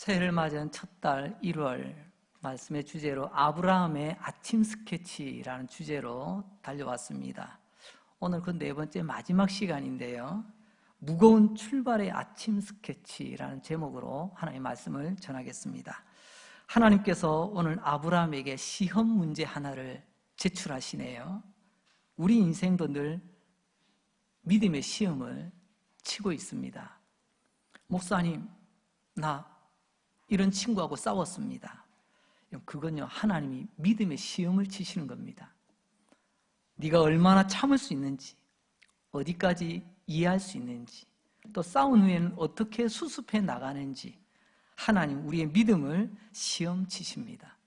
새해를 맞은 첫 달 1월 말씀의 주제로 아브라함의 아침 스케치라는 주제로 달려왔습니다. 오늘 그 네 번째 마지막 시간인데요. 무거운 출발의 아침 스케치라는 제목으로 하나님의 말씀을 전하겠습니다. 하나님께서 오늘 아브라함에게 시험 문제 하나를 제출하시네요. 우리 인생도 늘 믿음의 시험을 치고 있습니다. 목사님, 나 이런 친구하고 싸웠습니다. 그건요, 하나님이 믿음의 시험을 치시는 겁니다. 네가 얼마나 참을 수 있는지, 어디까지 이해할 수 있는지, 또 싸운 후에는 어떻게 수습해 나가는지 하나님 우리의 믿음을 시험 치십니다.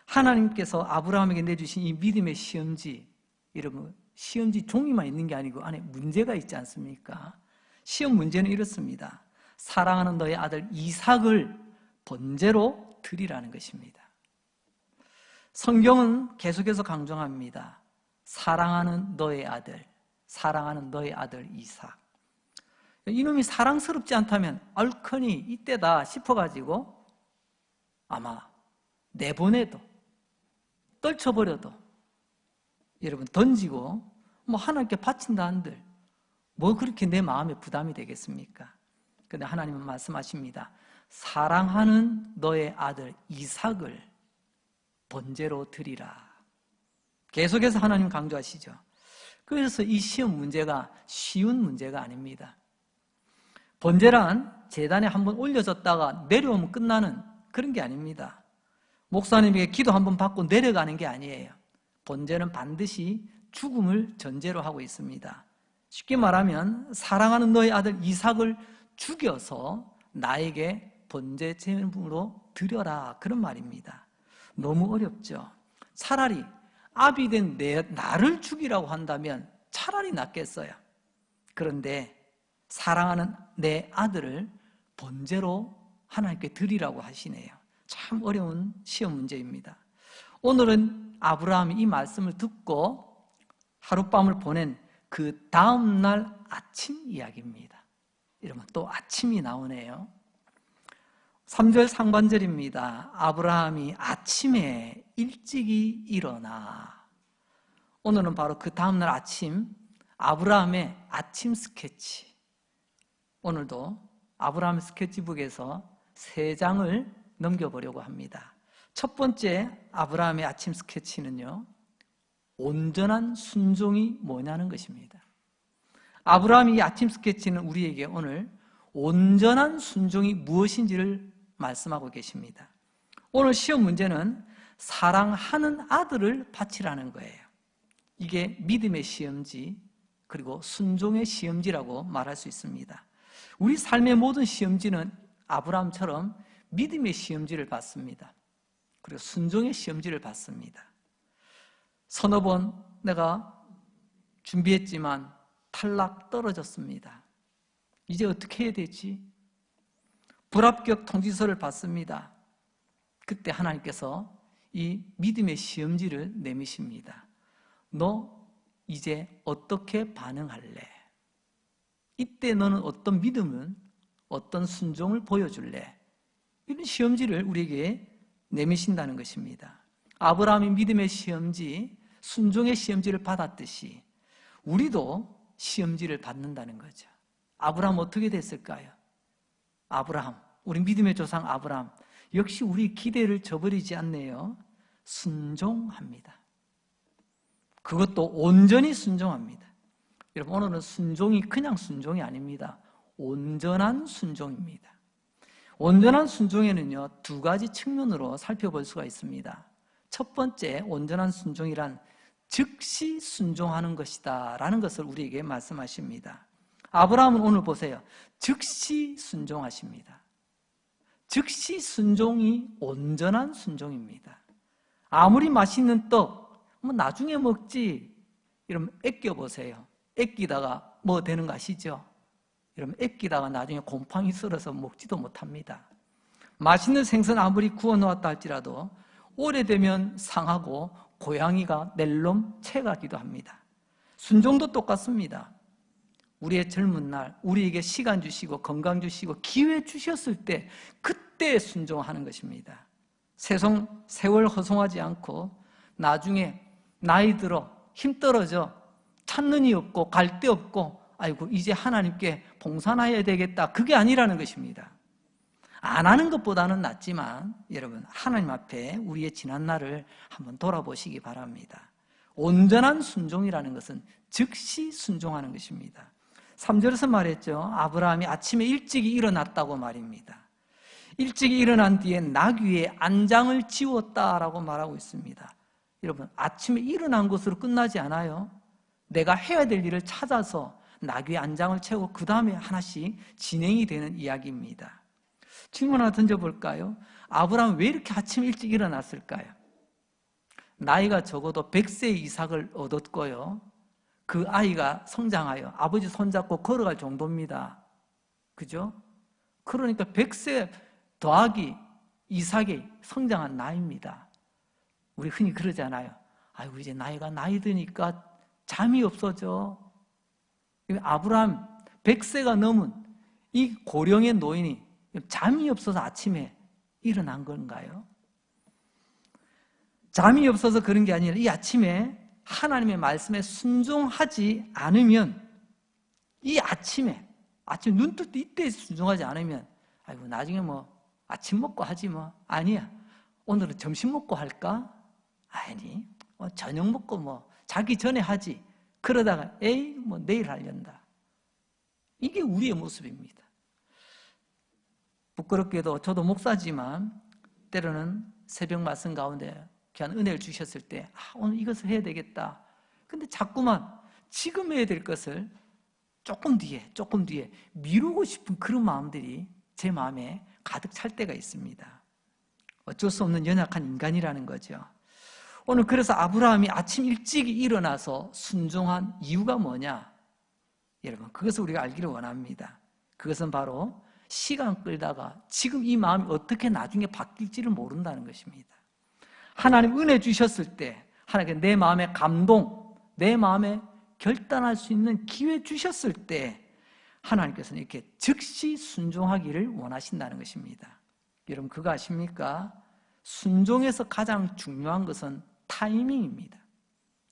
하나님께서 아브라함에게 내주신 이 믿음의 시험지, 여러분 시험지 종이만 있는 게 아니고 안에 문제가 있지 않습니까? 시험 문제는 이렇습니다. 사랑하는 너의 아들 이삭을 번제로 드리라는 것입니다. 성경은 계속해서 강조합니다. 사랑하는 너의 아들, 사랑하는 너의 아들 이삭. 이놈이 사랑스럽지 않다면 얼큰이 이때다 싶어가지고 아마 내보내도 떨쳐버려도 여러분 던지고 하나님께 바친다 한들 뭐 그렇게 내 마음에 부담이 되겠습니까? 그런데 하나님은 말씀하십니다. 사랑하는 너의 아들 이삭을 번제로 드리라. 계속해서 하나님 강조하시죠. 그래서 이 시험 문제가 쉬운 문제가 아닙니다. 번제란 제단에 한번 올려졌다가 내려오면 끝나는 그런 게 아닙니다. 목사님에게 기도 한번 받고 내려가는 게 아니에요. 번제는 반드시 죽음을 전제로 하고 있습니다. 쉽게 말하면 사랑하는 너의 아들 이삭을 죽여서 나에게 번제 제물로 드려라, 그런 말입니다. 너무 어렵죠. 차라리 아비 된 나를 죽이라고 한다면 차라리 낫겠어요. 그런데 사랑하는 내 아들을 번제로 하나님께 드리라고 하시네요. 참 어려운 시험 문제입니다. 오늘은 아브라함이 이 말씀을 듣고 하룻밤을 보낸 그 다음날 아침 이야기입니다. 이러면 또 아침이 나오네요. 3절 상반절입니다. 아브라함이 아침에 일찍이 일어나. 오늘은 바로 그 다음날 아침, 아브라함의 아침 스케치. 오늘도 아브라함 스케치북에서 3장을 넘겨보려고 합니다. 첫 번째 아브라함의 아침 스케치는요, 온전한 순종이 뭐냐는 것입니다. 아브라함의 이 아침 스케치는 우리에게 오늘 온전한 순종이 무엇인지를 말씀하고 계십니다. 오늘 시험 문제는 사랑하는 아들을 바치라는 거예요. 이게 믿음의 시험지, 그리고 순종의 시험지라고 말할 수 있습니다. 우리 삶의 모든 시험지는 아브라함처럼 믿음의 시험지를 받습니다. 그리고 순종의 시험지를 받습니다. 서너 번 내가 준비했지만 탈락 떨어졌습니다. 이제 어떻게 해야 되지? 불합격 통지서를 받습니다. 그때 하나님께서 이 믿음의 시험지를 내미십니다. 너 이제 어떻게 반응할래? 이때 너는 어떤 믿음은, 어떤 순종을 보여줄래? 이런 시험지를 우리에게 내미신다는 것입니다. 아브라함이 믿음의 시험지, 순종의 시험지를 받았듯이 우리도 시험지를 받는다는 거죠. 아브라함 어떻게 됐을까요? 아브라함, 우리 믿음의 조상 아브라함 역시 우리 기대를 저버리지 않네요. 순종합니다. 그것도 온전히 순종합니다. 여러분, 오늘은 순종이 그냥 순종이 아닙니다. 온전한 순종입니다. 온전한 순종에는요, 2가지 측면으로 살펴볼 수가 있습니다. 첫 번째, 온전한 순종이란 즉시 순종하는 것이다 라는 것을 우리에게 말씀하십니다. 아브라함은 오늘 보세요. 즉시 순종하십니다. 즉시 순종이 온전한 순종입니다. 아무리 맛있는 떡, 나중에 먹지, 이러면 아껴보세요. 아끼다가 뭐 되는 거 아시죠? 이러면 아끼다가 나중에 곰팡이 쓸어서 먹지도 못합니다. 맛있는 생선 아무리 구워놓았다 할지라도 오래되면 상하고 고양이가 낼름 채가기도 합니다. 순종도 똑같습니다. 우리의 젊은 날, 우리에게 시간 주시고 건강 주시고 기회 주셨을 때 그때 이때 순종하는 것입니다. 세월 허송하지 않고 나중에 나이 들어 힘 떨어져 찾는 이 없고 갈 데 없고 아이고 이제 하나님께 봉사해야 되겠다, 그게 아니라는 것입니다. 안 하는 것보다는 낫지만 여러분, 하나님 앞에 우리의 지난 날을 한번 돌아보시기 바랍니다. 온전한 순종이라는 것은 즉시 순종하는 것입니다. 3절에서 말했죠. 아브라함이 아침에 일찍이 일어났다고 말입니다. 일찍이 일어난 뒤에 나귀의 안장을 지웠다라고 말하고 있습니다. 여러분, 아침에 일어난 것으로 끝나지 않아요. 내가 해야 될 일을 찾아서 나귀의 안장을 채우고 그 다음에 하나씩 진행이 되는 이야기입니다. 질문 하나 던져볼까요? 아브라함은 왜 이렇게 아침 일찍 일어났을까요? 나이가 적어도 100세의 이삭을 얻었고요, 그 아이가 성장하여 아버지 손잡고 걸어갈 정도입니다. 그죠? 그러니까 100세 더하기 이삭이 성장한 나이입니다. 우리 흔히 그러잖아요. 아이고 이제 나이 드니까 잠이 없어져. 아브라함 100세가 넘은 이 고령의 노인이 잠이 없어서 아침에 일어난 건가요? 잠이 없어서 그런 게 아니라 이 아침에 하나님의 말씀에 순종하지 않으면, 이 아침에 눈 뜰 때 이때 순종하지 않으면 아이고 나중에 뭐 아침 먹고 하지 뭐, 아니야 오늘은 점심 먹고 할까? 아니 저녁 먹고 뭐 자기 전에 하지. 그러다가 에이 뭐 내일 하련다. 이게 우리의 모습입니다. 부끄럽게도 저도 목사지만 때로는 새벽 말씀 가운데 귀한 은혜를 주셨을 때 오늘 이것을 해야 되겠다. 근데 자꾸만 지금 해야 될 것을 조금 뒤에 미루고 싶은 그런 마음들이 제 마음에 가득 찰 때가 있습니다. 어쩔 수 없는 연약한 인간이라는 거죠. 오늘 그래서 아브라함이 아침 일찍 일어나서 순종한 이유가 뭐냐? 여러분, 그것을 우리가 알기를 원합니다. 그것은 바로 시간 끌다가 지금 이 마음이 어떻게 나중에 바뀔지를 모른다는 것입니다. 하나님 은혜 주셨을 때, 하나님께 내 마음의 감동, 내 마음에 결단할 수 있는 기회 주셨을 때 하나님께서는 이렇게 즉시 순종하기를 원하신다는 것입니다. 여러분, 그거 아십니까? 순종에서 가장 중요한 것은 타이밍입니다.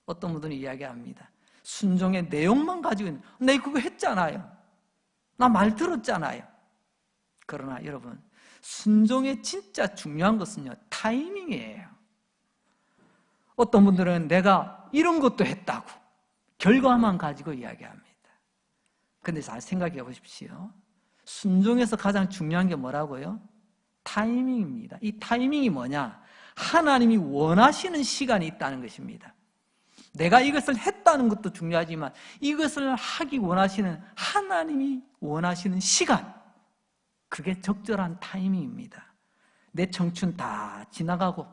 어떤 분들은 이야기합니다. 순종의 내용만 가지고 있는, 내가 그거 했잖아요, 나 말 들었잖아요. 그러나 여러분, 순종의 진짜 중요한 것은요, 타이밍이에요. 어떤 분들은 내가 이런 것도 했다고 결과만 가지고 이야기합니다. 근데 잘 생각해 보십시오. 순종에서 가장 중요한 게 뭐라고요? 타이밍입니다. 이 타이밍이 뭐냐? 하나님이 원하시는 시간이 있다는 것입니다. 내가 이것을 했다는 것도 중요하지만 이것을 하기 원하시는 하나님이 원하시는 시간, 그게 적절한 타이밍입니다. 내 청춘 다 지나가고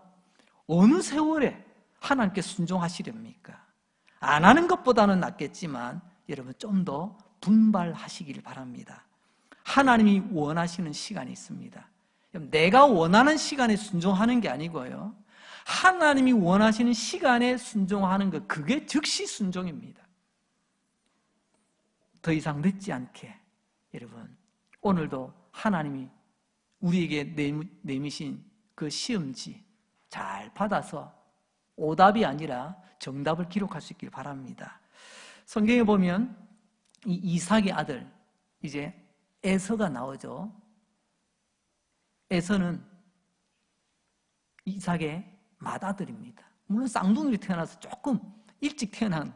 어느 세월에 하나님께 순종하시렵니까? 안 하는 것보다는 낫겠지만 여러분, 좀 더 분발하시길 바랍니다. 하나님이 원하시는 시간이 있습니다. 내가 원하는 시간에 순종하는 게 아니고요, 하나님이 원하시는 시간에 순종하는 것, 그게 즉시 순종입니다. 더 이상 늦지 않게 여러분, 오늘도 하나님이 우리에게 내미신 그 시험지 잘 받아서 오답이 아니라 정답을 기록할 수 있길 바랍니다. 성경에 보면 이 이삭의 아들, 이제 에서가 나오죠. 에서는 이삭의 맏아들입니다. 물론 쌍둥이로 태어나서 조금 일찍 태어난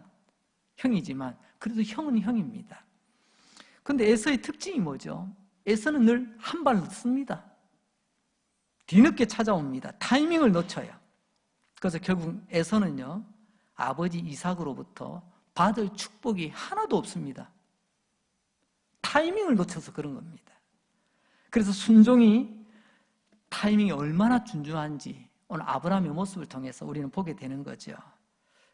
형이지만 그래도 형은 형입니다. 그런데 에서의 특징이 뭐죠? 에서는 늘 한 발 늦습니다. 뒤늦게 찾아옵니다. 타이밍을 놓쳐요. 그래서 결국 에서는요, 아버지 이삭으로부터 받을 축복이 하나도 없습니다. 타이밍을 놓쳐서 그런 겁니다. 그래서 순종이, 타이밍이 얼마나 준중한지 오늘 아브라함의 모습을 통해서 우리는 보게 되는 거죠.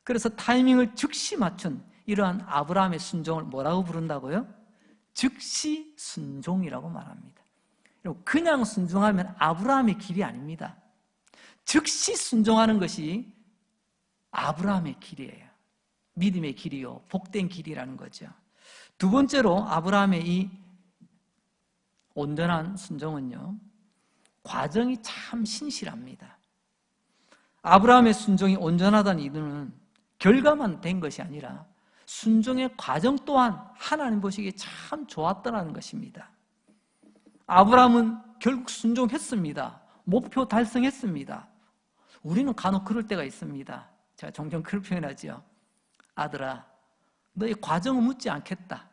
그래서 타이밍을 즉시 맞춘 이러한 아브라함의 순종을 뭐라고 부른다고요? 즉시 순종이라고 말합니다. 그냥 순종하면 아브라함의 길이 아닙니다. 즉시 순종하는 것이 아브라함의 길이에요. 믿음의 길이요, 복된 길이라는 거죠. 두 번째로 아브라함의 이 온전한 순종은요, 과정이 참 신실합니다. 아브라함의 순종이 온전하다는 이유는 결과만 된 것이 아니라 순종의 과정 또한 하나님 보시기에 참 좋았다는 것입니다. 아브라함은 결국 순종했습니다. 목표 달성했습니다. 우리는 간혹 그럴 때가 있습니다. 제가 종종 그렇게 표현하죠. 아들아, 너의 과정은 묻지 않겠다.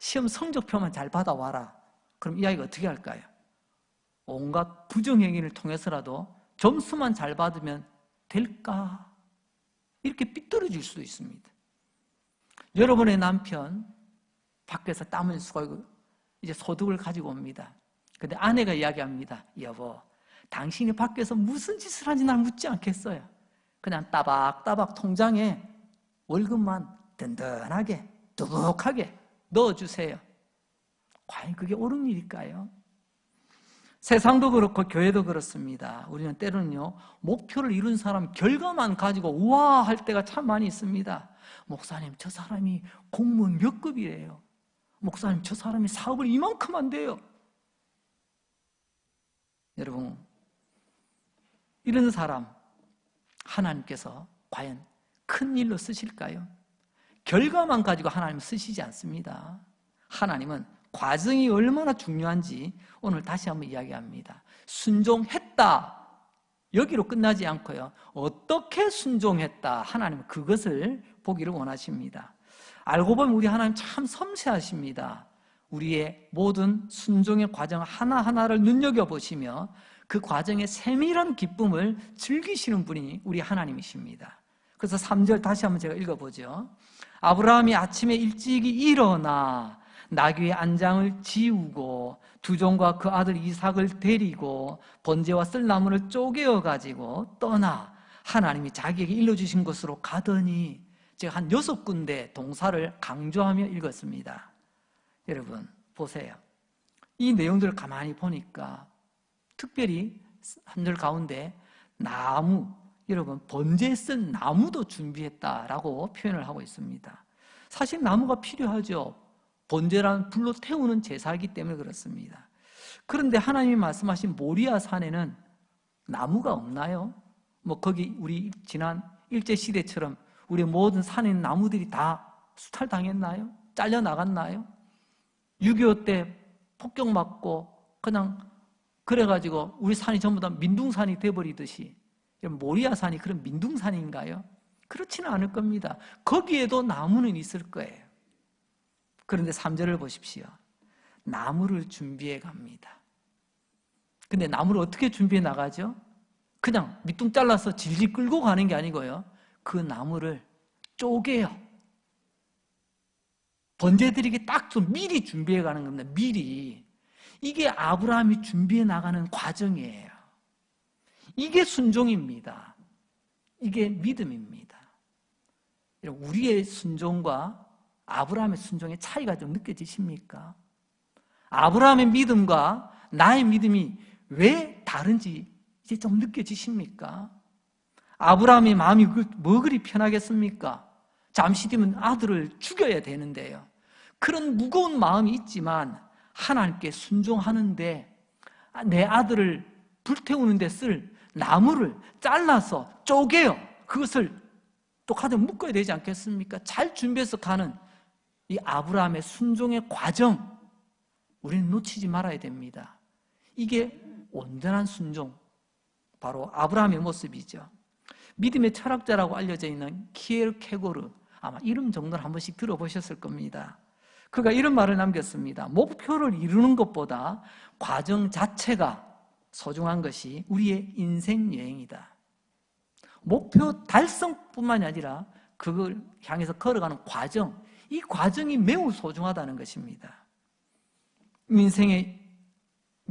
시험 성적표만 잘 받아와라. 그럼 이 아이가 어떻게 할까요? 온갖 부정행위를 통해서라도 점수만 잘 받으면 될까? 이렇게 삐뚤어질 수도 있습니다. 여러분의 남편 밖에서 땀을 쏘고 이제 소득을 가지고 옵니다. 근데 아내가 이야기합니다. 여보, 당신이 밖에서 무슨 짓을 하는지 날 묻지 않겠어요. 그냥 따박따박 통장에 월급만 든든하게 두둑하게 넣어주세요. 과연 그게 옳은 일일까요? 세상도 그렇고 교회도 그렇습니다. 우리는 때로는요, 목표를 이룬 사람 결과만 가지고 우아할 때가 참 많이 있습니다. 목사님, 저 사람이 공무원 몇 급이래요. 목사님, 저 사람이 사업을 이만큼 한대요. 여러분, 이런 사람 하나님께서 과연 큰 일로 쓰실까요? 결과만 가지고 하나님 쓰시지 않습니다. 하나님은 과정이 얼마나 중요한지 오늘 다시 한번 이야기합니다. 순종했다. 여기로 끝나지 않고요. 어떻게 순종했다. 하나님은 그것을 보기를 원하십니다. 알고 보면 우리 하나님 참 섬세하십니다. 우리의 모든 순종의 과정 하나하나를 눈여겨보시며 그 과정의 세밀한 기쁨을 즐기시는 분이 우리 하나님이십니다. 그래서 3절 다시 한번 제가 읽어보죠. 아브라함이 아침에 일찍이 일어나 나귀의 안장을 지우고 두 종과 그 아들 이삭을 데리고 번제와 쓸나무를 쪼개어 가지고 떠나 하나님이 자기에게 일러주신 곳으로 가더니, 제가 한 6군데 동사를 강조하며 읽었습니다. 여러분 보세요. 이 내용들을 가만히 보니까 특별히 한 절 가운데 나무, 여러분 번제에 쓴 나무도 준비했다라고 표현을 하고 있습니다. 사실 나무가 필요하죠. 번제란 불로 태우는 제사이기 때문에 그렇습니다. 그런데 하나님이 말씀하신 모리아 산에는 나무가 없나요? 뭐 거기 우리 지난 일제시대처럼 우리 모든 산에 있는 나무들이 다 수탈당했나요? 잘려나갔나요? 6.25 때 폭격맞고 그냥 그래가지고 우리 산이 전부 다 민둥산이 돼버리듯이 모리아 산이 그런 민둥산인가요? 그렇지는 않을 겁니다. 거기에도 나무는 있을 거예요. 그런데 3절을 보십시오. 나무를 준비해 갑니다. 근데 나무를 어떻게 준비해 나가죠? 그냥 밑둥 잘라서 질질 끌고 가는 게 아니고요. 그 나무를 쪼개요. 번제드리기 딱 좀 미리 준비해 가는 겁니다. 미리. 이게 아브라함이 준비해 나가는 과정이에요. 이게 순종입니다. 이게 믿음입니다. 우리의 순종과 아브라함의 순종의 차이가 좀 느껴지십니까? 아브라함의 믿음과 나의 믿음이 왜 다른지 이제 좀 느껴지십니까? 아브라함의 마음이 뭐 그리 편하겠습니까? 잠시 뒤면 아들을 죽여야 되는데요. 그런 무거운 마음이 있지만 하나님께 순종하는데 내 아들을 불태우는 데 쓸 나무를 잘라서 쪼개요. 그것을 또 가득 묶어야 되지 않겠습니까? 잘 준비해서 가는 이 아브라함의 순종의 과정, 우리는 놓치지 말아야 됩니다. 이게 온전한 순종, 바로 아브라함의 모습이죠. 믿음의 철학자라고 알려져 있는 키에르케고르, 아마 이름 정도는 한 번씩 들어보셨을 겁니다. 그가 이런 말을 남겼습니다. 목표를 이루는 것보다 과정 자체가 소중한 것이 우리의 인생 여행이다. 목표 달성뿐만이 아니라 그걸 향해서 걸어가는 과정, 이 과정이 매우 소중하다는 것입니다. 인생의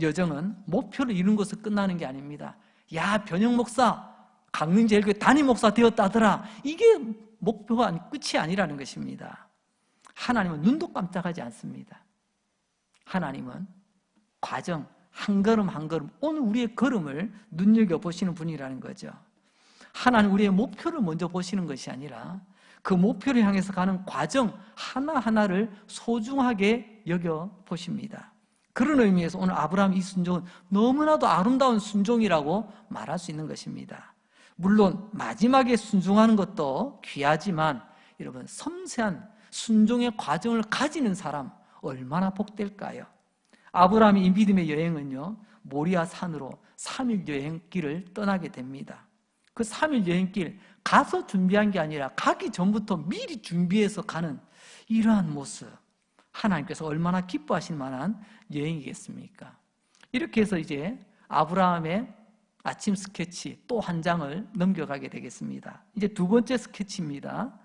여정은 목표를 이룬 것으로 끝나는 게 아닙니다. 야, 변형 목사, 강릉제일교회 담임 목사 되었다더라. 이게 목표가 끝이 아니라는 것입니다. 하나님은 눈도 깜짝하지 않습니다. 하나님은 과정, 한 걸음 한 걸음, 오늘 우리의 걸음을 눈여겨보시는 분이라는 거죠. 하나는 우리의 목표를 먼저 보시는 것이 아니라 그 목표를 향해서 가는 과정 하나하나를 소중하게 여겨보십니다. 그런 의미에서 오늘 아브라함의 이 순종은 너무나도 아름다운 순종이라고 말할 수 있는 것입니다. 물론 마지막에 순종하는 것도 귀하지만 여러분, 섬세한 순종의 과정을 가지는 사람 얼마나 복될까요? 아브라함의 이 믿음의 여행은요, 모리아 산으로 3일 여행길을 떠나게 됩니다. 그 3일 여행길 가서 준비한 게 아니라 가기 전부터 미리 준비해서 가는 이러한 모습, 하나님께서 얼마나 기뻐하실 만한 여행이겠습니까? 이렇게 해서 이제 아브라함의 아침 스케치 또 한 장을 넘겨가게 되겠습니다. 이제 두 번째 스케치입니다.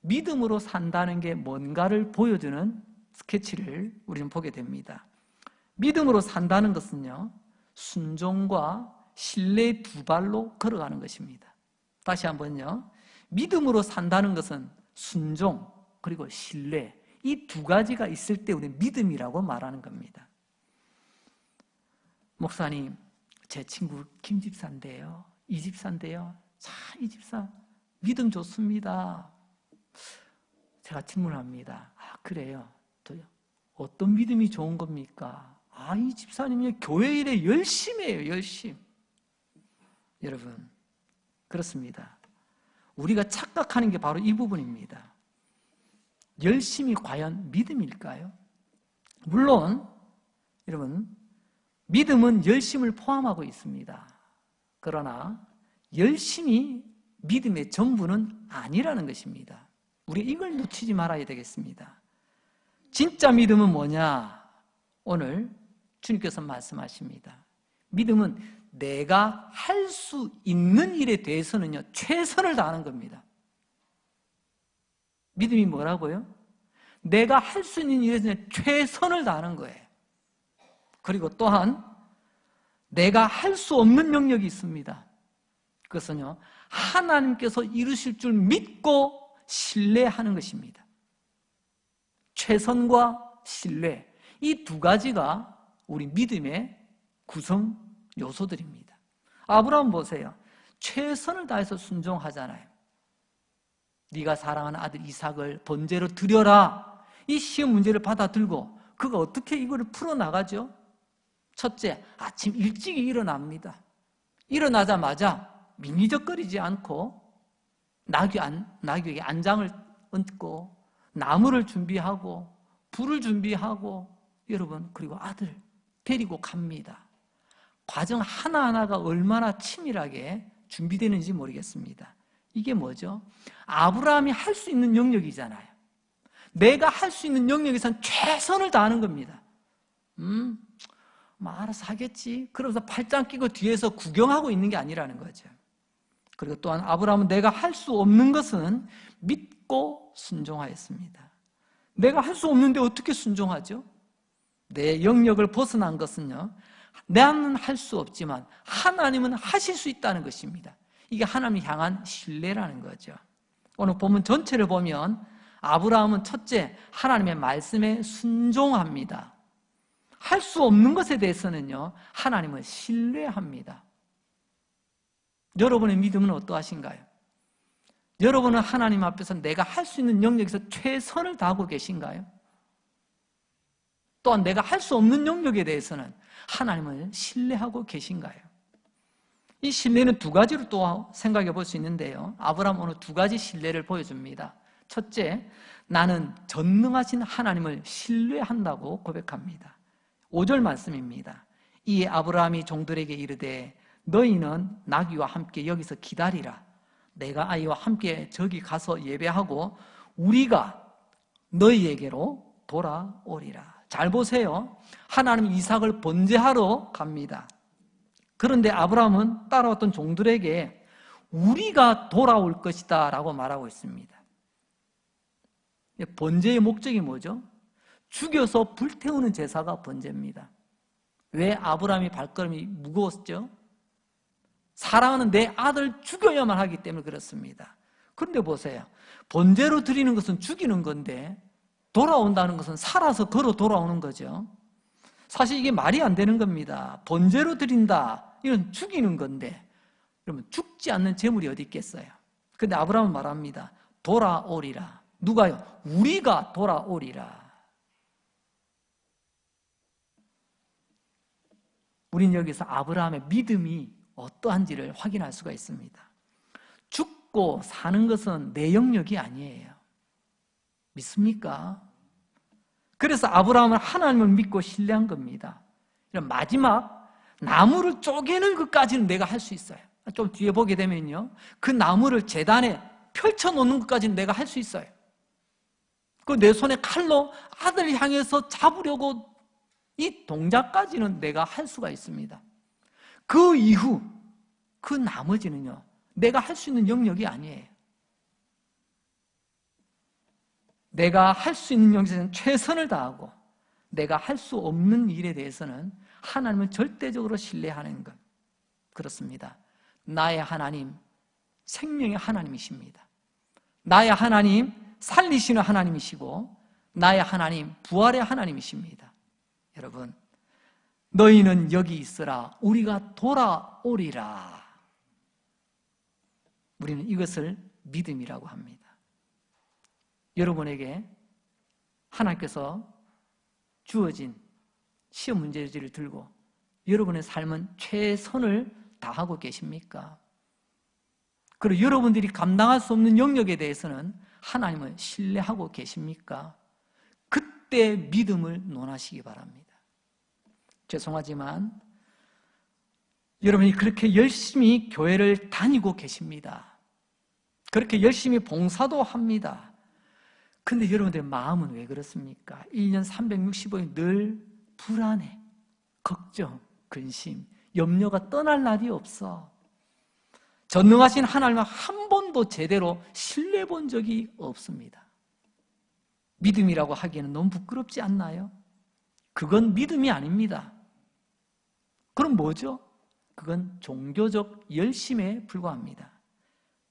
믿음으로 산다는 게 뭔가를 보여주는 스케치를 우리는 보게 됩니다. 믿음으로 산다는 것은요, 순종과 신뢰의 두 발로 걸어가는 것입니다. 다시 한번요, 믿음으로 산다는 것은 순종 그리고 신뢰, 이 두 가지가 있을 때 우리는 믿음이라고 말하는 겁니다. 목사님, 제 친구 김 집사인데요, 이 집사인데요, 자, 이 집사 믿음 좋습니다. 제가 질문합니다. 아, 그래요? 또요? 어떤 믿음이 좋은 겁니까? 아, 이 집사님이 교회 일에 열심히 해요, 열심. 여러분, 그렇습니다. 우리가 착각하는 게 바로 이 부분입니다. 열심이 과연 믿음일까요? 물론 여러분, 믿음은 열심을 포함하고 있습니다. 그러나 열심이 믿음의 전부는 아니라는 것입니다. 우리 이걸 놓치지 말아야 되겠습니다. 진짜 믿음은 뭐냐? 오늘 주님께서 말씀하십니다. 믿음은 내가 할 수 있는 일에 대해서는요, 최선을 다하는 겁니다. 믿음이 뭐라고요? 내가 할 수 있는 일에서는 최선을 다하는 거예요. 그리고 또한 내가 할 수 없는 영역이 있습니다. 그것은요, 하나님께서 이루실 줄 믿고 신뢰하는 것입니다. 최선과 신뢰, 이 두 가지가 우리 믿음의 구성 요소들입니다. 아브라함 보세요. 최선을 다해서 순종하잖아요. 네가 사랑하는 아들 이삭을 번제로 드려라. 이 시험 문제를 받아들고 그가 어떻게 이거를 풀어나가죠? 첫째, 아침 일찍이 일어납니다. 일어나자마자 미니적거리지 않고 나귀에게 안장을 얹고 나무를 준비하고 불을 준비하고 여러분, 그리고 아들 데리고 갑니다. 과정 하나하나가 얼마나 치밀하게 준비되는지 모르겠습니다. 이게 뭐죠? 아브라함이 할 수 있는 영역이잖아요. 내가 할 수 있는 영역에선 최선을 다하는 겁니다. 뭐 알아서 하겠지. 그러면서 팔짱 끼고 뒤에서 구경하고 있는 게 아니라는 거죠. 그리고 또한 아브라함은 내가 할 수 없는 것은 믿고 순종하였습니다. 내가 할 수 없는데 어떻게 순종하죠? 내 영역을 벗어난 것은요, 나는 할 수 없지만 하나님은 하실 수 있다는 것입니다. 이게 하나님을 향한 신뢰라는 거죠. 오늘 본문 전체를 보면 아브라함은 첫째, 하나님의 말씀에 순종합니다. 할 수 없는 것에 대해서는요, 하나님을 신뢰합니다. 여러분의 믿음은 어떠하신가요? 여러분은 하나님 앞에서 내가 할 수 있는 영역에서 최선을 다하고 계신가요? 또한 내가 할 수 없는 영역에 대해서는 하나님을 신뢰하고 계신가요? 이 신뢰는 두 가지로 또 생각해 볼 수 있는데요, 아브라함은 오늘 두 가지 신뢰를 보여줍니다. 첫째, 나는 전능하신 하나님을 신뢰한다고 고백합니다. 5절 말씀입니다. 이에 아브라함이 종들에게 이르되 너희는 나귀와 함께 여기서 기다리라. 내가 아이와 함께 저기 가서 예배하고 우리가 너희에게로 돌아오리라. 잘 보세요. 하나님 이삭을 번제하러 갑니다. 그런데 아브라함은 따라왔던 종들에게 우리가 돌아올 것이다 라고 말하고 있습니다. 번제의 목적이 뭐죠? 죽여서 불태우는 제사가 번제입니다. 왜 아브라함이 발걸음이 무거웠죠? 사랑하는 내 아들 죽여야만 하기 때문에 그렇습니다. 그런데 보세요. 번제로 드리는 것은 죽이는 건데 돌아온다는 것은 살아서 걸어 돌아오는 거죠. 사실 이게 말이 안 되는 겁니다. 번제로 드린다, 이건 죽이는 건데 그러면 죽지 않는 재물이 어디 있겠어요? 그런데 아브라함은 말합니다. 돌아오리라. 누가요? 우리가 돌아오리라. 우리는 여기서 아브라함의 믿음이 어떠한지를 확인할 수가 있습니다. 죽고 사는 것은 내 영역이 아니에요. 믿습니까? 그래서 아브라함은 하나님을 믿고 신뢰한 겁니다. 마지막 나무를 쪼개는 것까지는 내가 할 수 있어요. 좀 뒤에 보게 되면요, 그 나무를 제단에 펼쳐놓는 것까지는 내가 할 수 있어요. 그 내 손에 칼로 아들을 향해서 잡으려고 이 동작까지는 내가 할 수가 있습니다. 그 이후 그 나머지는요, 내가 할 수 있는 영역이 아니에요. 내가 할 수 있는 영역에서는 최선을 다하고, 내가 할 수 없는 일에 대해서는 하나님을 절대적으로 신뢰하는 것. 그렇습니다. 나의 하나님, 생명의 하나님이십니다. 나의 하나님, 살리시는 하나님이시고, 나의 하나님, 부활의 하나님이십니다. 여러분, 너희는 여기 있으라, 우리가 돌아오리라. 우리는 이것을 믿음이라고 합니다. 여러분에게 하나님께서 주어진 시험 문제지를 들고 여러분의 삶은 최선을 다하고 계십니까? 그리고 여러분들이 감당할 수 없는 영역에 대해서는 하나님을 신뢰하고 계십니까? 그때 믿음을 논하시기 바랍니다. 죄송하지만 여러분이 그렇게 열심히 교회를 다니고 계십니다. 그렇게 열심히 봉사도 합니다. 근데 여러분들의 마음은 왜 그렇습니까? 1년 365일 늘 불안해, 걱정, 근심, 염려가 떠날 날이 없어. 전능하신 하나님을 한 번도 제대로 신뢰해 본 적이 없습니다. 믿음이라고 하기에는 너무 부끄럽지 않나요? 그건 믿음이 아닙니다. 그럼 뭐죠? 그건 종교적 열심에 불과합니다.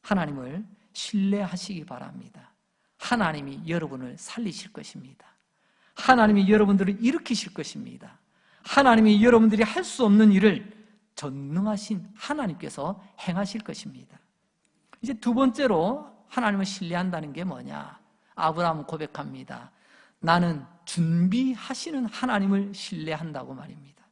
하나님을 신뢰하시기 바랍니다. 하나님이 여러분을 살리실 것입니다. 하나님이 여러분들을 일으키실 것입니다. 하나님이 여러분들이 할 수 없는 일을 전능하신 하나님께서 행하실 것입니다. 이제 두 번째로 하나님을 신뢰한다는 게 뭐냐? 아브라함은 고백합니다. 나는 준비하시는 하나님을 신뢰한다고 말입니다.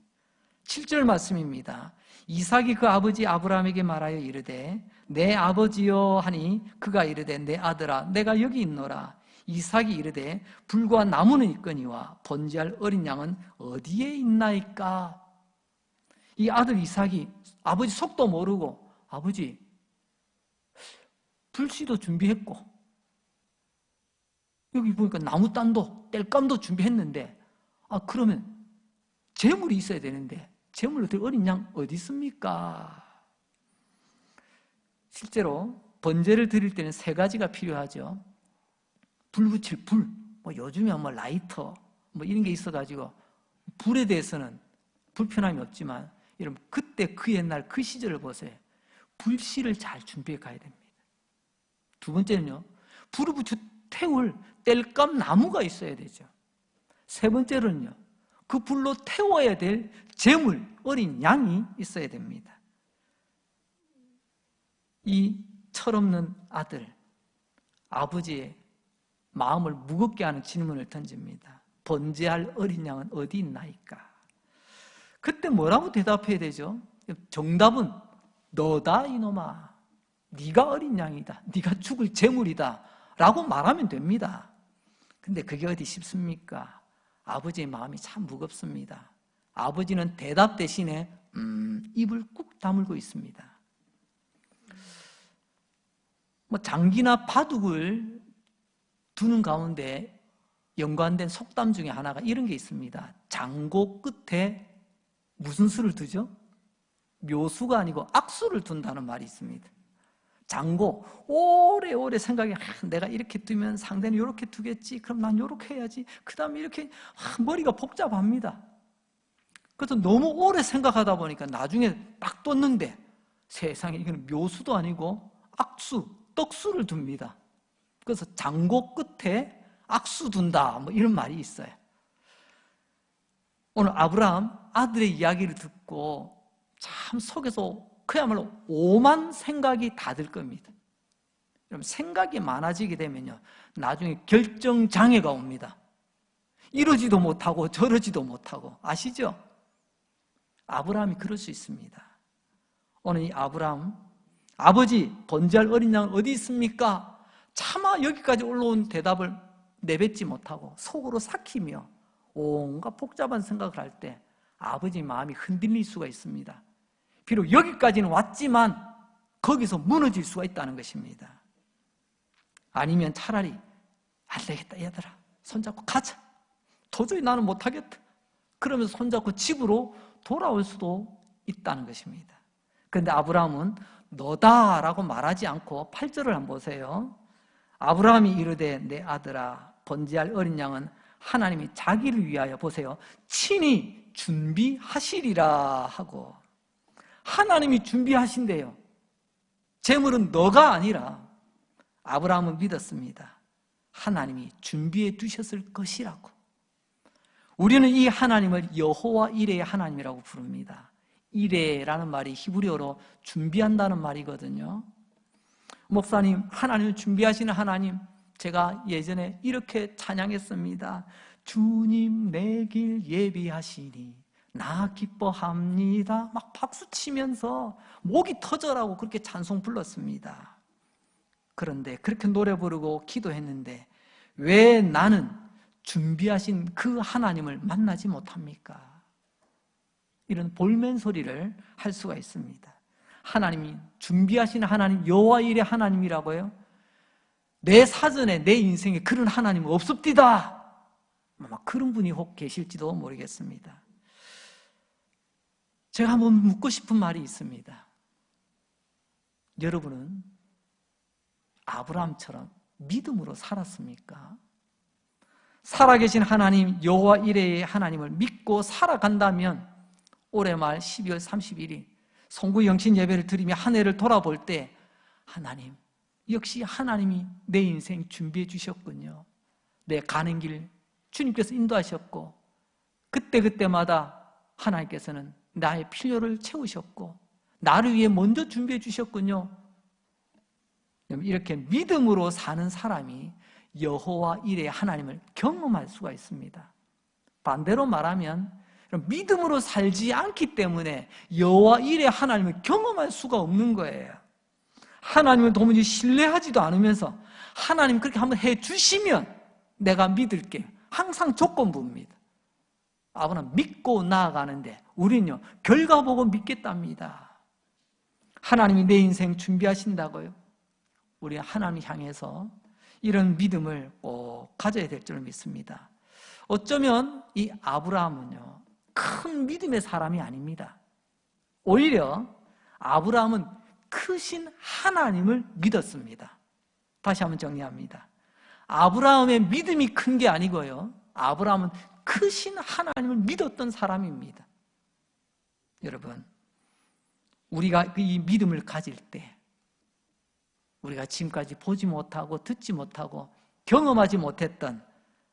7절 말씀입니다. 이삭이 그 아버지 아브라함에게 말하여 이르되 내 아버지여 하니 그가 이르되 내 아들아 내가 여기 있노라. 이삭이 이르되 불과 나무는 있거니와 번제할 어린 양은 어디에 있나이까? 이 아들 이삭이 아버지 속도 모르고 아버지 불씨도 준비했고 여기 보니까 나무단도 땔감도 준비했는데 그러면 제물이 있어야 되는데 제물로 들 어린 양 어디 있습니까? 실제로 번제를 드릴 때는 세 가지가 필요하죠. 불 붙일 불, 요즘에 라이터 이런 게 있어가지고 불에 대해서는 불편함이 없지만 여러분 그때 그 옛날 그 시절을 보세요. 불씨를 잘 준비해 가야 됩니다. 두 번째는요, 불을 붙여 태울 땔감 나무가 있어야 되죠. 세 번째로는요, 그 불로 태워야 될 제물, 어린 양이 있어야 됩니다. 이 철없는 아들, 아버지의 마음을 무겁게 하는 질문을 던집니다. 번제할 어린 양은 어디 있나이까? 그때 뭐라고 대답해야 되죠? 정답은 너다 이놈아. 네가 어린 양이다. 네가 죽을 제물이다. 라고 말하면 됩니다. 근데 그게 어디 쉽습니까? 아버지의 마음이 참 무겁습니다. 아버지는 대답 대신에 입을 꾹 다물고 있습니다. 장기나 바둑을 두는 가운데 연관된 속담 중에 하나가 이런 게 있습니다. 장고 끝에 무슨 수를 두죠? 묘수가 아니고 악수를 둔다는 말이 있습니다. 장고, 오래오래 생각해. 내가 이렇게 두면 상대는 이렇게 두겠지. 그럼 난 이렇게 해야지. 그 다음에 이렇게 머리가 복잡합니다. 그래서 너무 오래 생각하다 보니까 나중에 딱 뒀는데 세상에 이거는 묘수도 아니고 악수, 떡수를 둡니다. 그래서 장고 끝에 악수 둔다 이런 말이 있어요. 오늘 아브라함 아들의 이야기를 듣고 참 속에서 그야말로 오만 생각이 다 들 겁니다. 여러분 생각이 많아지게 되면요 나중에 결정장애가 옵니다. 이러지도 못하고 저러지도 못하고 아시죠? 아브라함이 그럴 수 있습니다. 오늘 이 아브라함, 아버지, 번제할 어린 양은 어디 있습니까? 차마 여기까지 올라온 대답을 내뱉지 못하고 속으로 삭히며 온갖 복잡한 생각을 할 때 아버지 마음이 흔들릴 수가 있습니다. 비록 여기까지는 왔지만 거기서 무너질 수가 있다는 것입니다. 아니면 차라리 안 되겠다 얘들아 손잡고 가자, 도저히 나는 못하겠다 그러면서 손잡고 집으로 돌아올 수도 있다는 것입니다. 그런데 아브라함은 너다라고 말하지 않고 8절을 한번 보세요. 아브라함이 이르되 내 아들아 번제할 어린 양은 하나님이 자기를 위하여 보세요 친히 준비하시리라 하고, 하나님이 준비하신대요. 제물은 너가 아니라 아브라함은 믿었습니다. 하나님이 준비해 두셨을 것이라고. 우리는 이 하나님을 여호와 이레의 하나님이라고 부릅니다. 이레라는 말이 히브리어로 준비한다는 말이거든요. 목사님, 하나님을 준비하시는 하나님, 제가 예전에 이렇게 찬양했습니다. 주님 내 길 예비하시니 나 기뻐합니다. 막 박수 치면서 목이 터져라고 그렇게 찬송 불렀습니다. 그런데 그렇게 노래 부르고 기도했는데 왜 나는 준비하신 그 하나님을 만나지 못합니까? 이런 볼멘 소리를 할 수가 있습니다. 하나님이 준비하시는 하나님, 여호와 일의 하나님이라고요? 내 사전에 내 인생에 그런 하나님은 없습니다. 아마 그런 분이 혹 계실지도 모르겠습니다. 제가 한번 묻고 싶은 말이 있습니다. 여러분은 아브라함처럼 믿음으로 살았습니까? 살아계신 하나님 여호와 이레의 하나님을 믿고 살아간다면 올해 말 12월 31일 송구 영신 예배를 드리며 한 해를 돌아볼 때 하나님, 역시 하나님이 내 인생 준비해 주셨군요. 내 가는 길 주님께서 인도하셨고 그때마다 하나님께서는 나의 필요를 채우셨고 나를 위해 먼저 준비해 주셨군요. 이렇게 믿음으로 사는 사람이 여호와 이레의 하나님을 경험할 수가 있습니다. 반대로 말하면 믿음으로 살지 않기 때문에 여호와 이레의 하나님을 경험할 수가 없는 거예요. 하나님을 도무지 신뢰하지도 않으면서 하나님 그렇게 한번 해주시면 내가 믿을게, 항상 조건부입니다. 아브라함 믿고 나아가는데 우리는요 결과 보고 믿겠답니다. 하나님이 내 인생 준비하신다고요. 우리 하나님 향해서 이런 믿음을 꼭 가져야 될 줄 믿습니다. 어쩌면 이 아브라함은요 큰 믿음의 사람이 아닙니다. 오히려 아브라함은 크신 하나님을 믿었습니다. 다시 한번 정리합니다. 아브라함의 믿음이 큰 게 아니고요, 아브라함은 크신 하나님을 믿었던 사람입니다. 여러분, 우리가 이 믿음을 가질 때 우리가 지금까지 보지 못하고 듣지 못하고 경험하지 못했던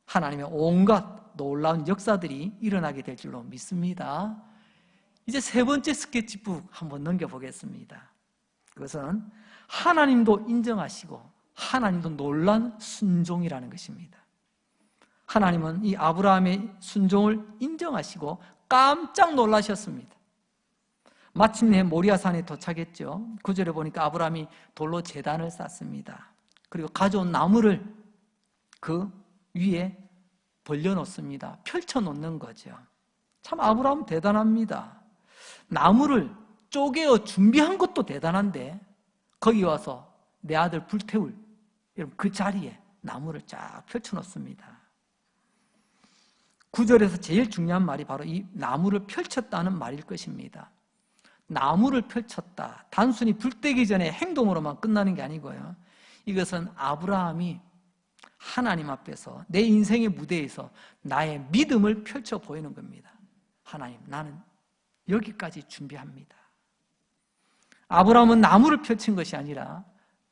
하나님의 온갖 놀라운 역사들이 일어나게 될 줄로 믿습니다. 이제 세 번째 스케치북 한번 넘겨보겠습니다. 그것은 하나님도 인정하시고 하나님도 놀란 순종이라는 것입니다. 하나님은 이 아브라함의 순종을 인정하시고 깜짝 놀라셨습니다. 마침내 모리아산에 도착했죠. 9절에 보니까 아브라함이 돌로 제단을 쌓습니다. 그리고 가져온 나무를 그 위에 벌려놓습니다. 펼쳐놓는 거죠. 참 아브라함 대단합니다. 나무를 쪼개어 준비한 것도 대단한데 거기 와서 내 아들 불태울, 여러분 그 자리에 나무를 쫙 펼쳐놓습니다. 9절에서 제일 중요한 말이 바로 이 나무를 펼쳤다는 말일 것입니다. 나무를 펼쳤다. 단순히 불 때기 전에 행동으로만 끝나는 게 아니고요. 이것은 아브라함이 하나님 앞에서 내 인생의 무대에서 나의 믿음을 펼쳐 보이는 겁니다. 하나님, 나는 여기까지 준비합니다. 아브라함은 나무를 펼친 것이 아니라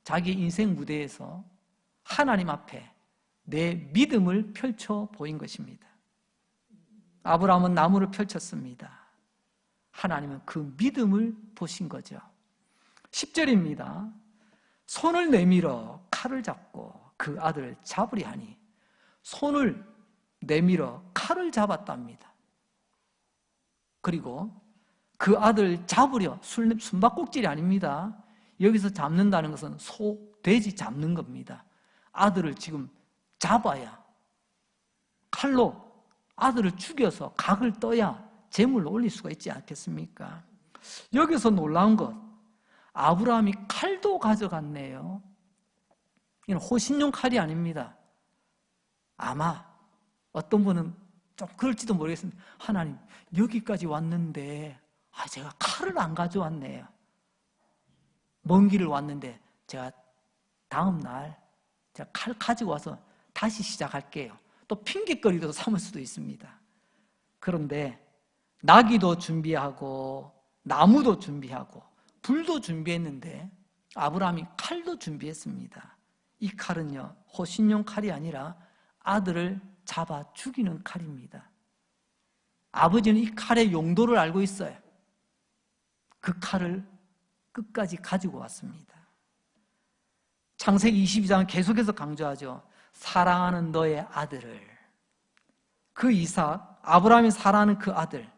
자기 인생 무대에서 하나님 앞에 내 믿음을 펼쳐 보인 것입니다. 아브라함은 나무를 펼쳤습니다. 하나님은 그 믿음을 보신 거죠. 10절입니다. 손을 내밀어 칼을 잡고 그 아들을 잡으려 하니 손을 내밀어 칼을 잡았답니다. 그리고 그 아들 잡으려 숨바꼭질이 아닙니다. 여기서 잡는다는 것은 소, 돼지 잡는 겁니다. 아들을 지금 잡아야, 칼로 아들을 죽여서 각을 떠야 제물로 올릴 수가 있지 않겠습니까? 여기서 놀라운 것, 아브라함이 칼도 가져갔네요. 이건 호신용 칼이 아닙니다. 아마 어떤 분은 좀 그럴지도 모르겠습니다. 하나님, 여기까지 왔는데 제가 칼을 안 가져왔네요. 먼 길을 왔는데 제가 다음 날 제가 칼 가지고 와서 다시 시작할게요. 또 핑계거리도 삼을 수도 있습니다. 그런데 나귀도 준비하고 나무도 준비하고 불도 준비했는데 아브라함이 칼도 준비했습니다. 이 칼은요, 호신용 칼이 아니라 아들을 잡아 죽이는 칼입니다. 아버지는 이 칼의 용도를 알고 있어요. 그 칼을 끝까지 가지고 왔습니다. 창세기 22장은 계속해서 강조하죠. 사랑하는 너의 아들을, 그 이삭, 아브라함이 사랑하는 그 아들.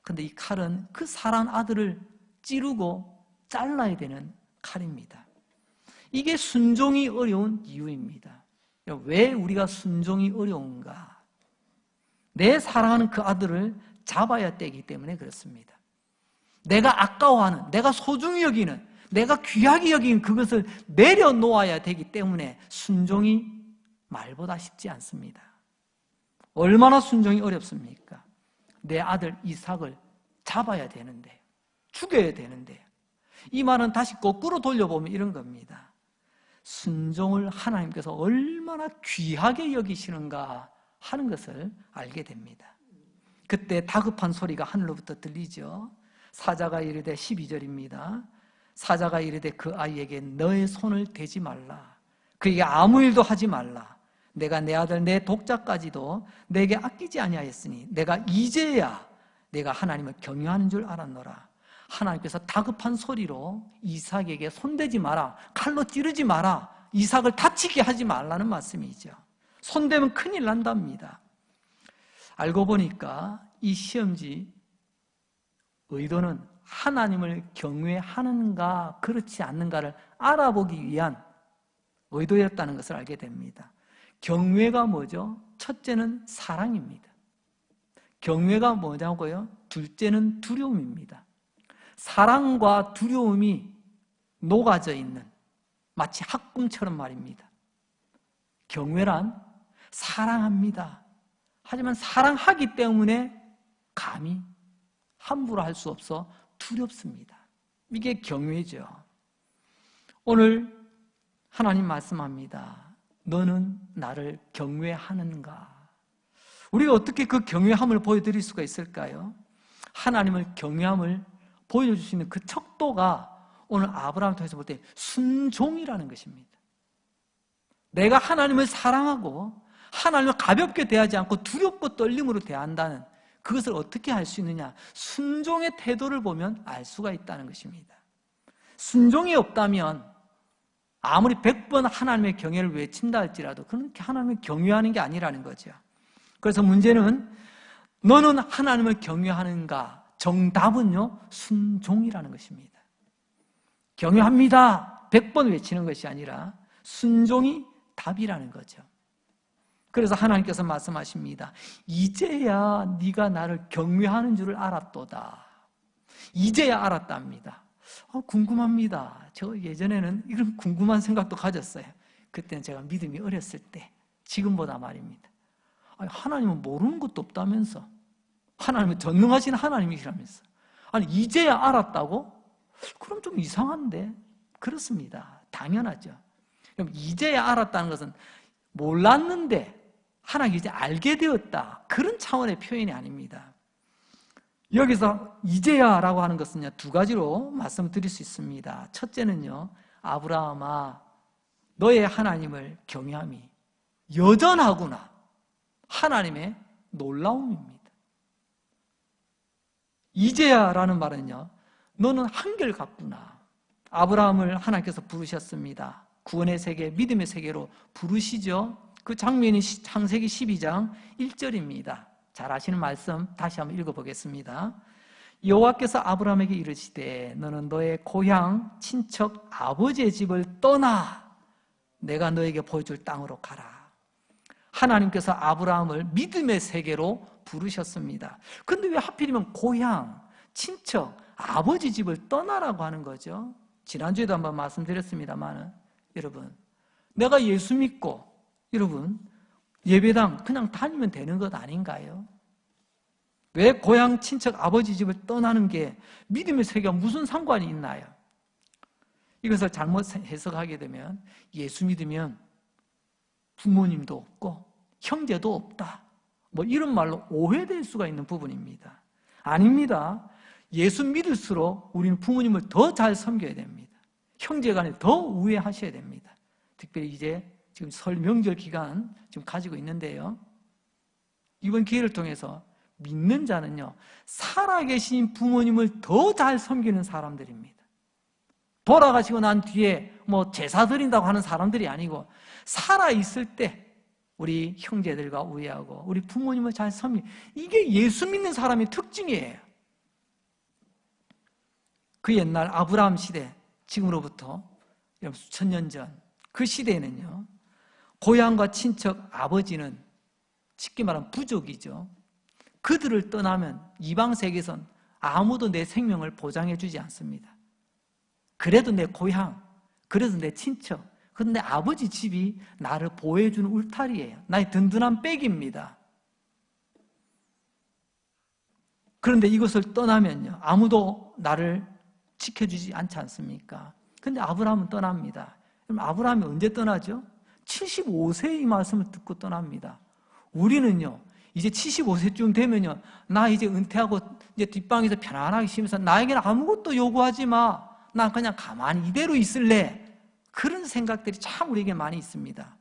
근데 이 칼은 그 사랑하는 아들을 찌르고 잘라야 되는 칼입니다. 이게 순종이 어려운 이유입니다. 왜 우리가 순종이 어려운가? 내 사랑하는 그 아들을 잡아야 되기 때문에 그렇습니다. 내가 아까워하는, 내가 소중히 여기는, 내가 귀하게 여기는 그것을 내려놓아야 되기 때문에 순종이 말보다 쉽지 않습니다. 얼마나 순종이 어렵습니까? 내 아들 이삭을 잡아야 되는데, 죽여야 되는데, 이 말은 다시 거꾸로 돌려보면 이런 겁니다. 순종을 하나님께서 얼마나 귀하게 여기시는가 하는 것을 알게 됩니다. 그때 다급한 소리가 하늘로부터 들리죠. 사자가 이르되 12절입니다. 사자가 이르되 그 아이에게 너의 손을 대지 말라. 그에게 아무 일도 하지 말라. 내가 내 아들 내 독자까지도 내게 아끼지 아니하였으니 내가 이제야 내가 하나님을 경외하는 줄 알았노라. 하나님께서 다급한 소리로 이삭에게 손대지 마라, 칼로 찌르지 마라, 이삭을 다치게 하지 말라는 말씀이죠. 손대면 큰일 난답니다. 알고 보니까 이 시험지 의도는 하나님을 경외하는가 그렇지 않는가를 알아보기 위한 의도였다는 것을 알게 됩니다. 경외가 뭐죠? 첫째는 사랑입니다. 경외가 뭐냐고요? 둘째는 두려움입니다. 사랑과 두려움이 녹아져 있는 마치 학금처럼 말입니다. 경외란 사랑합니다. 하지만 사랑하기 때문에 감히 함부로 할 수 없어 두렵습니다. 이게 경외죠. 오늘 하나님 말씀합니다. 너는 나를 경외하는가? 우리가 어떻게 그 경외함을 보여드릴 수가 있을까요? 하나님을 경외함을 보여줄 수 있는 그 척도가 오늘 아브라함을 통해서 볼 때 순종이라는 것입니다. 내가 하나님을 사랑하고 하나님을 가볍게 대하지 않고 두렵고 떨림으로 대한다는 그것을 어떻게 할 수 있느냐? 순종의 태도를 보면 알 수가 있다는 것입니다. 순종이 없다면 아무리 100번 하나님의 경외를 외친다 할지라도 그렇게 하나님을 경외하는 게 아니라는 거죠. 그래서 문제는 너는 하나님을 경외하는가? 정답은요, 순종이라는 것입니다. 경외합니다. 100번 외치는 것이 아니라 순종이 답이라는 거죠. 그래서 하나님께서 말씀하십니다. 이제야 네가 나를 경외하는 줄을 알았도다. 이제야 알았답니다. 궁금합니다. 저 예전에는 이런 궁금한 생각도 가졌어요. 그때는 제가 믿음이 어렸을 때, 지금보다 말입니다. 하나님은 모르는 것도 없다면서, 하나님은 전능하신 하나님이시라면서, 아니 이제야 알았다고? 그럼 좀 이상한데? 그렇습니다. 당연하죠. 그럼 이제야 알았다는 것은 몰랐는데 하나님 이제 알게 되었다, 그런 차원의 표현이 아닙니다. 여기서 이제야라고 하는 것은요, 두 가지로 말씀드릴 수 있습니다. 첫째는요, 아브라함아 너의 하나님을 경외함이 여전하구나, 하나님의 놀라움입니다. 이제야라는 말은요, 너는 한결같구나. 아브라함을 하나님께서 부르셨습니다. 구원의 세계, 믿음의 세계로 부르시죠. 그 장면이 창세기 12장 1절입니다. 잘 아시는 말씀 다시 한번 읽어보겠습니다. 여호와께서 아브라함에게 이르시되 너는 너의 고향 친척 아버지의 집을 떠나 내가 너에게 보여줄 땅으로 가라. 하나님께서 아브라함을 믿음의 세계로 부르셨습니다. 그런데 왜 하필이면 고향, 친척, 아버지 집을 떠나라고 하는 거죠? 지난주에도 한번 말씀드렸습니다만 여러분, 내가 예수 믿고 여러분 예배당 그냥 다니면 되는 것 아닌가요? 왜 고향, 친척, 아버지 집을 떠나는 게 믿음의 세계와 무슨 상관이 있나요? 이것을 잘못 해석하게 되면 예수 믿으면 부모님도 없고 형제도 없다, 뭐 이런 말로 오해될 수가 있는 부분입니다. 아닙니다. 예수 믿을수록 우리는 부모님을 더 잘 섬겨야 됩니다. 형제간에 더 우애하셔야 됩니다. 특별히 이제 지금 설 명절 기간 지금 가지고 있는데요, 이번 기회를 통해서 믿는 자는요 살아계신 부모님을 더 잘 섬기는 사람들입니다. 돌아가시고 난 뒤에 뭐 제사 드린다고 하는 사람들이 아니고 살아있을 때 우리 형제들과 우애하고 우리 부모님을 잘 섬기는, 이게 예수 믿는 사람의 특징이에요. 그 옛날 아브라함 시대, 지금으로부터 수천 년 전 그 시대에는요 고향과 친척, 아버지는 쉽게 말하면 부족이죠. 그들을 떠나면 이방 세계에선 아무도 내 생명을 보장해 주지 않습니다. 그래도 내 고향, 그래도 내 친척, 그런데 아버지 집이 나를 보호해주는 울타리예요. 나의 든든한 백입니다. 그런데 이것을 떠나면요 아무도 나를 지켜주지 않지 않습니까? 그런데 아브라함은 떠납니다. 그럼 아브라함이 언제 떠나죠? 75세의 이 말씀을 듣고 떠납니다. 우리는요 이제 75세쯤 되면요 나 이제 은퇴하고 이제 뒷방에서 편안하게 쉬면서 나에게는 아무것도 요구하지 마, 난 그냥 가만히 이대로 있을래, 그런 생각들이 참 우리에게 많이 있습니다.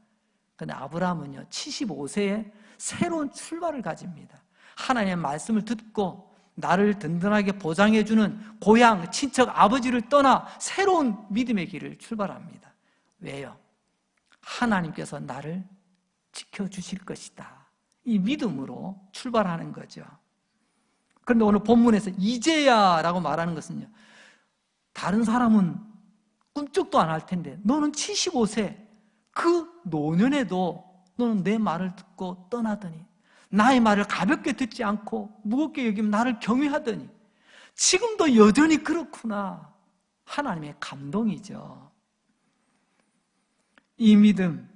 그런데 아브라함은요 75세에 새로운 출발을 가집니다. 하나님의 말씀을 듣고 나를 든든하게 보장해주는 고향, 친척, 아버지를 떠나 새로운 믿음의 길을 출발합니다. 왜요? 하나님께서 나를 지켜주실 것이다, 이 믿음으로 출발하는 거죠. 그런데 오늘 본문에서 이제야 라고 말하는 것은요 다른 사람은 꿈쩍도 안 할 텐데 너는 75세 그 노년에도 너는 내 말을 듣고 떠나더니, 나의 말을 가볍게 듣지 않고 무겁게 여기면 나를 경외하더니 지금도 여전히 그렇구나. 하나님의 감동이죠. 이 믿음,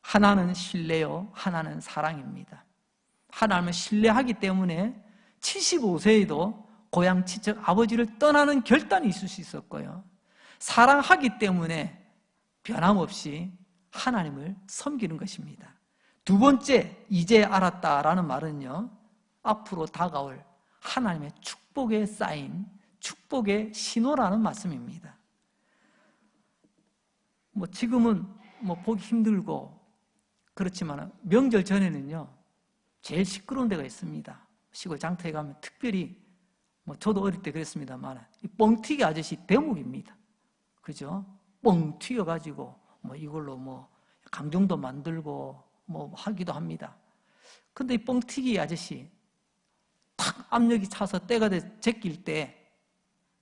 하나는 신뢰요, 하나는 사랑입니다. 하나님을 신뢰하기 때문에 75세에도 고향, 친척, 아버지를 떠나는 결단이 있을 수 있었고요, 사랑하기 때문에 변함없이 하나님을 섬기는 것입니다. 두 번째, 이제 알았다라는 말은요 앞으로 다가올 하나님의 축복의 사인, 축복의 신호라는 말씀입니다. 뭐 지금은 뭐 보기 힘들고 그렇지만 명절 전에는요 제일 시끄러운 데가 있습니다. 시골 장터에 가면 특별히, 뭐 저도 어릴 때 그랬습니다만 이 뻥튀기 아저씨 대목입니다. 그죠? 뻥 튀겨가지고 뭐 이걸로 뭐 강정도 만들고 뭐 하기도 합니다. 근데 이 뻥튀기 아저씨 탁 압력이 차서 때가 돼 제낄 때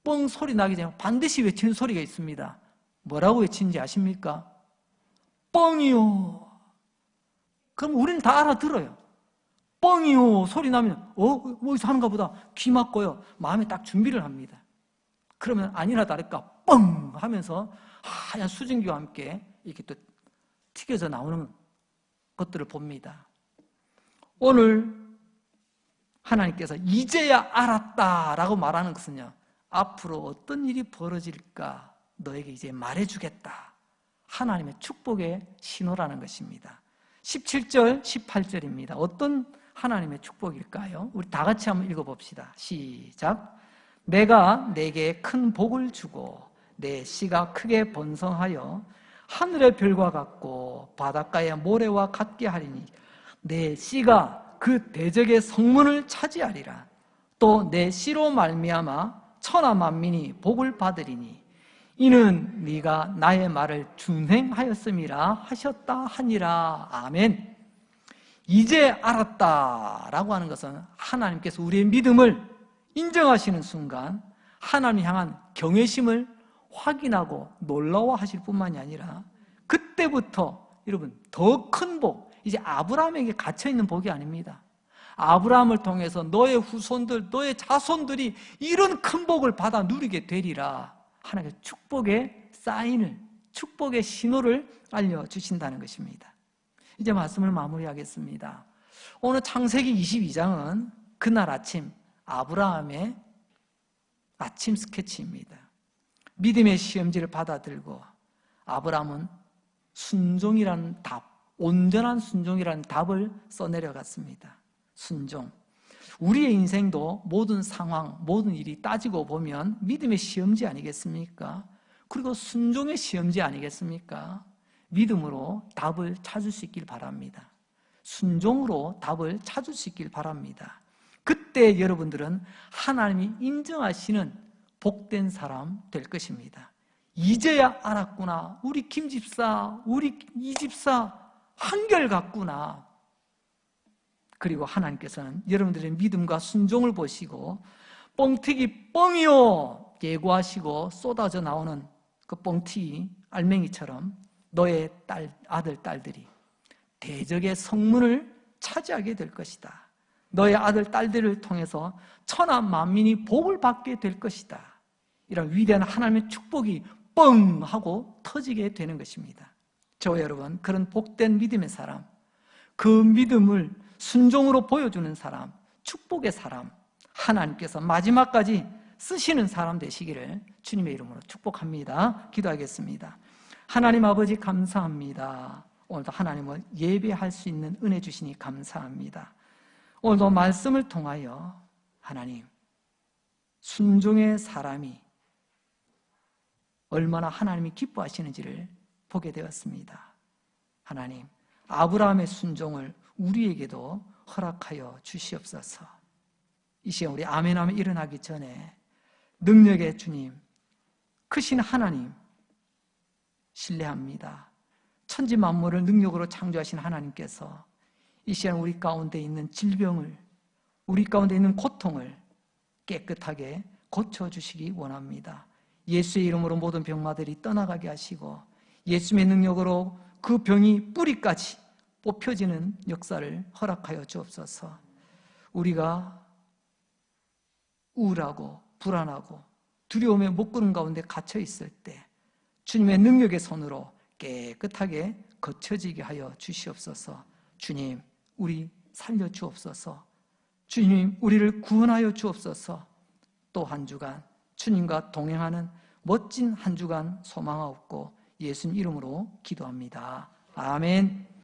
뻥 소리 나기 전에 반드시 외치는 소리가 있습니다. 뭐라고 외치는지 아십니까? 뻥이요. 그럼 우리는 다 알아들어요. 뻥이요 소리 나면 뭐 이상한가 보다 귀 막고요 마음에 딱 준비를 합니다. 그러면 아니나 다를까 뻥 하면서 하얀 수증기와 함께 이렇게 또 튀겨져 나오는 것들을 봅니다. 오늘 하나님께서 이제야 알았다라고 말하는 것은요 앞으로 어떤 일이 벌어질까 너에게 이제 말해주겠다, 하나님의 축복의 신호라는 것입니다. 17절, 18절입니다. 어떤 하나님의 축복일까요? 우리 다 같이 한번 읽어봅시다. 시작. 내가 내게 큰 복을 주고 내 씨가 크게 번성하여 하늘의 별과 같고 바닷가의 모래와 같게 하리니 내 씨가 그 대적의 성문을 차지하리라. 또 내 씨로 말미암아 천하 만민이 복을 받으리니 이는 네가 나의 말을 준행하였음이라 하셨다 하니라. 아멘. 이제 알았다라고 하는 것은 하나님께서 우리의 믿음을 인정하시는 순간 하나님 향한 경외심을 확인하고 놀라워하실 뿐만이 아니라 그때부터 여러분 더 큰 복, 이제 아브라함에게 갇혀있는 복이 아닙니다. 아브라함을 통해서 너의 후손들, 너의 자손들이 이런 큰 복을 받아 누리게 되리라 하나님의 축복의 사인을, 축복의 신호를 알려주신다는 것입니다. 이제 말씀을 마무리하겠습니다. 오늘 창세기 22장은 그날 아침 아브라함의 아침 스케치입니다. 믿음의 시험지를 받아들고 아브라함은 순종이라는 답, 온전한 순종이라는 답을 써내려갔습니다. 순종. 우리의 인생도 모든 상황, 모든 일이 따지고 보면 믿음의 시험지 아니겠습니까? 그리고 순종의 시험지 아니겠습니까? 믿음으로 답을 찾을 수 있길 바랍니다. 순종으로 답을 찾을 수 있길 바랍니다. 그때 여러분들은 하나님이 인정하시는 복된 사람 될 것입니다. 이제야 알았구나. 우리 김 집사, 우리 이 집사 한결같구나. 그리고 하나님께서는 여러분들의 믿음과 순종을 보시고 뻥튀기 뻥이요 예고하시고 쏟아져 나오는 그 뻥튀기 알맹이처럼 너의 아들, 딸들이 대적의 성문을 차지하게 될 것이다. 너의 아들, 딸들을 통해서 천하 만민이 복을 받게 될 것이다. 이런 위대한 하나님의 축복이 뻥 하고 터지게 되는 것입니다. 저와 여러분, 그런 복된 믿음의 사람, 그 믿음을 순종으로 보여주는 사람, 축복의 사람, 하나님께서 마지막까지 쓰시는 사람 되시기를 주님의 이름으로 축복합니다. 기도하겠습니다. 하나님 아버지 감사합니다. 오늘도 하나님을 예배할 수 있는 은혜 주시니 감사합니다. 오늘도 말씀을 통하여 하나님 순종의 사람이 얼마나 하나님이 기뻐하시는지를 보게 되었습니다. 하나님, 아브라함의 순종을 우리에게도 허락하여 주시옵소서. 이 시간 우리 아멘하며 일어나기 전에 능력의 주님, 크신 하나님 신뢰합니다. 천지 만물을 능력으로 창조하신 하나님께서 이 시간 우리 가운데 있는 질병을, 우리 가운데 있는 고통을 깨끗하게 고쳐주시기 원합니다. 예수의 이름으로 모든 병마들이 떠나가게 하시고 예수의 능력으로 그 병이 뿌리까지 뽑혀지는 역사를 허락하여 주옵소서. 우리가 우울하고 불안하고 두려움의 목구름 가운데 갇혀 있을 때 주님의 능력의 손으로 깨끗하게 거쳐지게 하여 주시옵소서. 주님, 우리 살려 주옵소서. 주님, 우리를 구원하여 주옵소서. 또 한 주간 주님과 동행하는 멋진 한 주간 소망하옵고 예수님 이름으로 기도합니다. 아멘.